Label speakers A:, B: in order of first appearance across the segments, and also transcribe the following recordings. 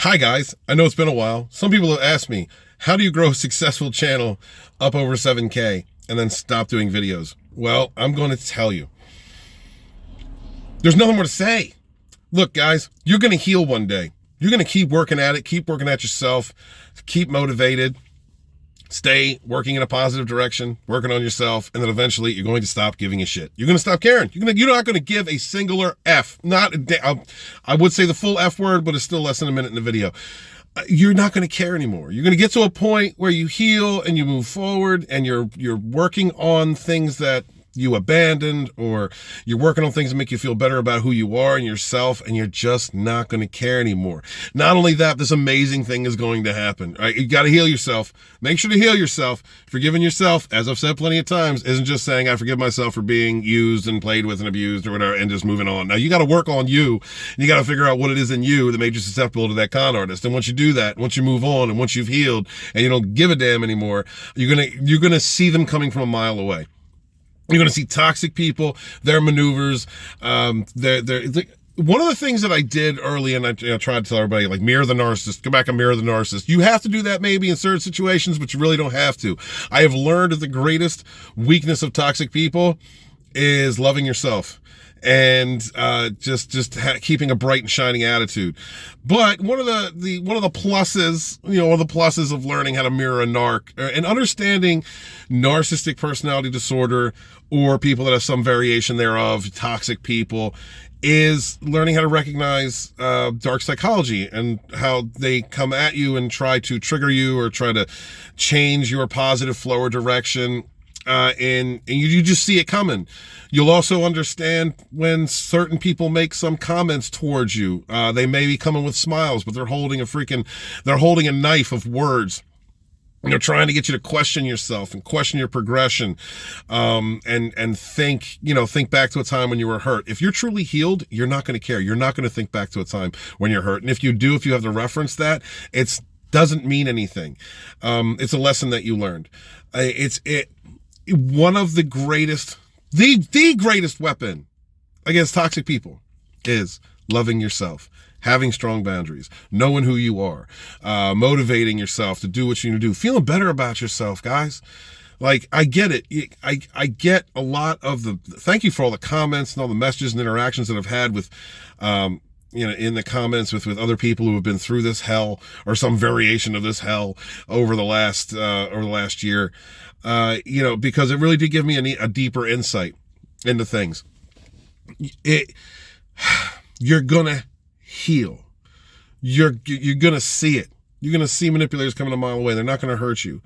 A: Hi guys, I know it's been a while. Some people have asked me, how do you grow a successful channel up over 7K and then stop doing videos? Well, I'm going to tell you. There's nothing more to say. Look guys, you're going to heal one day. You're going to keep working at it, keep working at yourself, keep motivated, stay working in a positive direction, working on yourself, and then eventually you're going to stop giving a shit. You're going to stop caring. You're not going to give a singular F. I would say the full F word, but it's still less than a minute in the video. You're not going to care anymore. You're going to get to a point where you heal and you move forward and you're working on things that you abandoned, or you're working on things that make you feel better about who you are and yourself, and you're just not going to care anymore. Not only that, this amazing thing is going to happen, right? You got to heal yourself. Make sure to heal yourself. Forgiving yourself, as I've said plenty of times, isn't just saying I forgive myself for being used and played with and abused or whatever and just moving on. Now you got to work on you, and you got to figure out what it is in you that made you susceptible to that con artist. And once you do that, once you move on and once you've healed and you don't give a damn anymore, you're going to see them coming from a mile away. You're going to see toxic people, their maneuvers. One of the things that I did early, and I tried to tell everybody, like, mirror the narcissist, go back and mirror the narcissist. You have to do that maybe in certain situations, but you really don't have to. I have learned that the greatest weakness of toxic people is loving yourself and keeping a bright and shining attitude. But one of the pluses, one of the pluses of learning how to mirror a narc and understanding narcissistic personality disorder or people that have some variation thereof, toxic people, is learning how to recognize dark psychology and how they come at you and try to trigger you or try to change your positive flow or direction. And you just see it coming. You'll also understand when certain people make some comments towards you. They may be coming with smiles, but they're holding a knife of words. They're trying to get you to question yourself and question your progression, and think back to a time when you were hurt. If you're truly healed, you're not going to care. You're not going to think back to a time when you're hurt. And if you do, if you have to reference that, it doesn't mean anything. It's a lesson that you learned. One of the greatest, the greatest weapon against toxic people is loving yourself, having strong boundaries, knowing who you are, motivating yourself to do what you need to do, feeling better about yourself, guys. Like, I get it. I get a lot of thank you for all the comments and all the messages and interactions that I've had with, in the comments with other people who have been through this hell or some variation of this hell over the last year. Because it really did give me a deeper insight into things. You're gonna heal. You're gonna see it. You're gonna see manipulators coming a mile away. They're not gonna hurt you.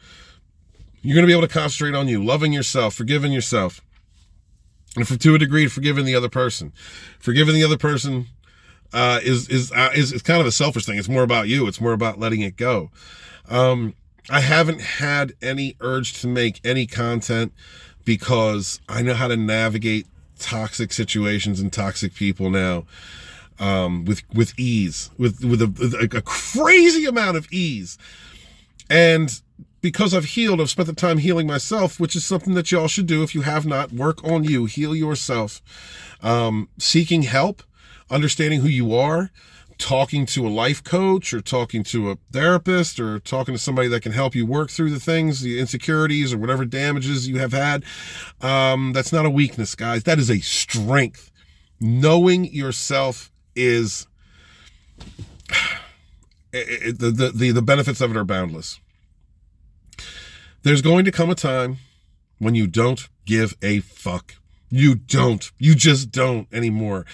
A: You're gonna be able to concentrate on you, loving yourself, forgiving yourself, and to a degree, forgiving the other person. Forgiving the other person is kind of a selfish thing. It's more about you. It's more about letting it go. I haven't had any urge to make any content because I know how to navigate toxic situations and toxic people now, with ease, with a crazy amount of ease. And because I've healed, I've spent the time healing myself, which is something that y'all should do if you have not. Work on you, heal yourself, seeking help, understanding who you are, talking to a life coach or talking to a therapist or talking to somebody that can help you work through the things, the insecurities or whatever damages you have had. That's not a weakness, guys. That is a strength. Knowing yourself is the benefits of it are boundless. There's going to come a time when you don't give a fuck. You just don't anymore.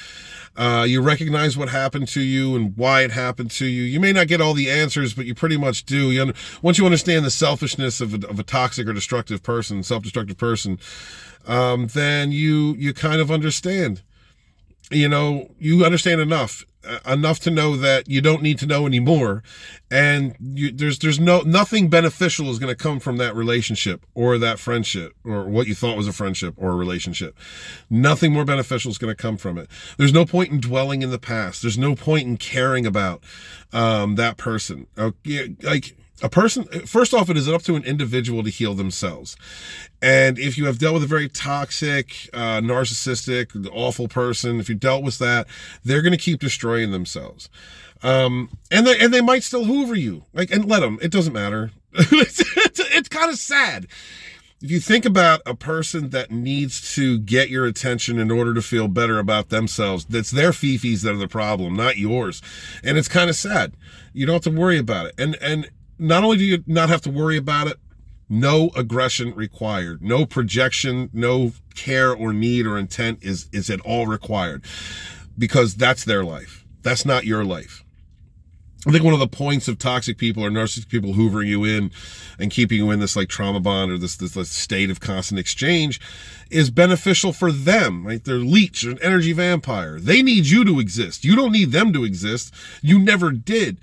A: You recognize what happened to you and why it happened to you. You may not get all the answers, but you pretty much do. Once you understand the selfishness of a toxic or destructive person, self-destructive person, then you kind of understand. You understand enough to know that you don't need to know anymore, and there's nothing beneficial is going to come from that relationship or that friendship or what you thought was a friendship or a relationship. Nothing more beneficial is going to come from it. There's no point in dwelling in the past. There's no point in caring about that person. Like, A person, first off, it is up to an individual to heal themselves. And if you have dealt with a very toxic, narcissistic, awful person, if you dealt with that, they're going to keep destroying themselves. And they might still hoover you, like, and let them. It doesn't matter. It's kind of sad. If you think about a person that needs to get your attention in order to feel better about themselves, that's their fifis that are the problem, not yours. And it's kind of sad. You don't have to worry about it. And not only do you not have to worry about it, no aggression required, no projection, no care or need or intent is at all required, because that's their life. That's not your life. I think one of the points of toxic people or narcissistic people hoovering you in and keeping you in this like trauma bond or this state of constant exchange is beneficial for them, right? They're leech, an energy vampire. They need you to exist. You don't need them to exist. You never did.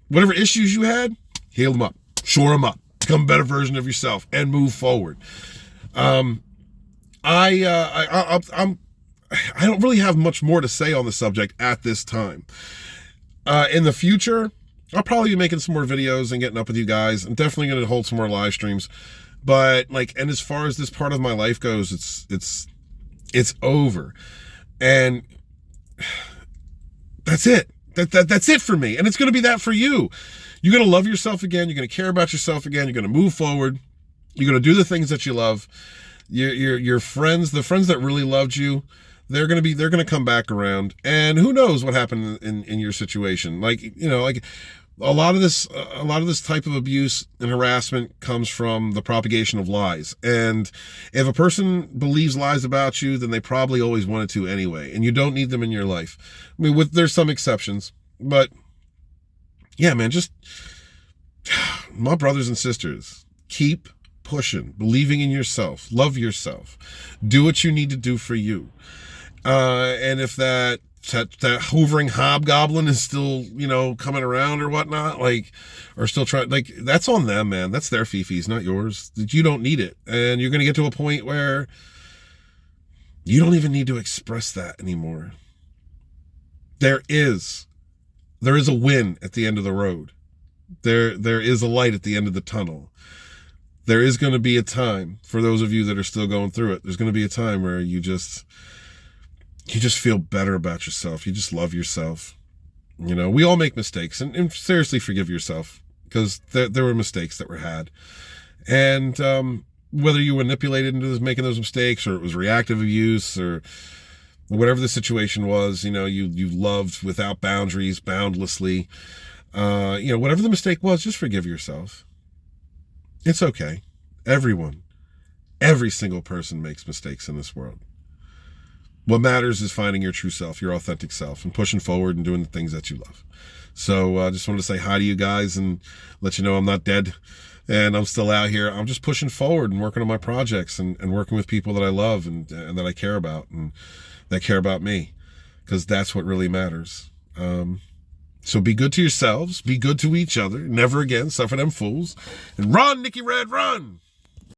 A: Whatever issues you had, heal them up, shore them up, become a better version of yourself, and move forward. I don't really have much more to say on the subject at this time. In the future, I'll probably be making some more videos and getting up with you guys. I'm definitely going to hold some more live streams. But like, and as far as this part of my life goes, it's over. And that's it. That's it for me. And it's going to be that for you. You're going to love yourself again. You're going to care about yourself again. You're going to move forward. You're going to do the things that you love. Your friends, the friends that really loved you, they're going to come back around. And who knows what happened in your situation. Like, you know, like a lot of this type of abuse and harassment comes from the propagation of lies. And if a person believes lies about you, then they probably always wanted to anyway. And you don't need them in your life. I mean, there's some exceptions, but yeah, man, just my brothers and sisters, keep pushing, believing in yourself, love yourself, do what you need to do for you. And if that hovering hobgoblin is still, you know, coming around or whatnot, like, or still trying, like, that's on them, man. That's their fifis, not yours. You don't need it. And you're going to get to a point where you don't even need to express that anymore. There is a win at the end of the road. There is a light at the end of the tunnel. There is going to be a time, for those of you that are still going through it, there's going to be a time where you just feel better about yourself. You just love yourself. You know, we all make mistakes, and seriously forgive yourself, because there were mistakes that were had. And whether you were manipulated into making those mistakes, or it was reactive abuse, or whatever the situation was, you know, you loved without boundaries, boundlessly, you know, whatever the mistake was, just forgive yourself. It's okay. Every single person makes mistakes in this world. What matters is finding your true self, your authentic self, and pushing forward and doing the things that you love. So I just wanted to say hi to you guys and let you know I'm not dead and I'm still out here. I'm just pushing forward and working on my projects and working with people that I love and that I care about and that care about me, because that's what really matters. So be good to yourselves, be good to each other, never again suffer them fools, and run, Nicky Red, run!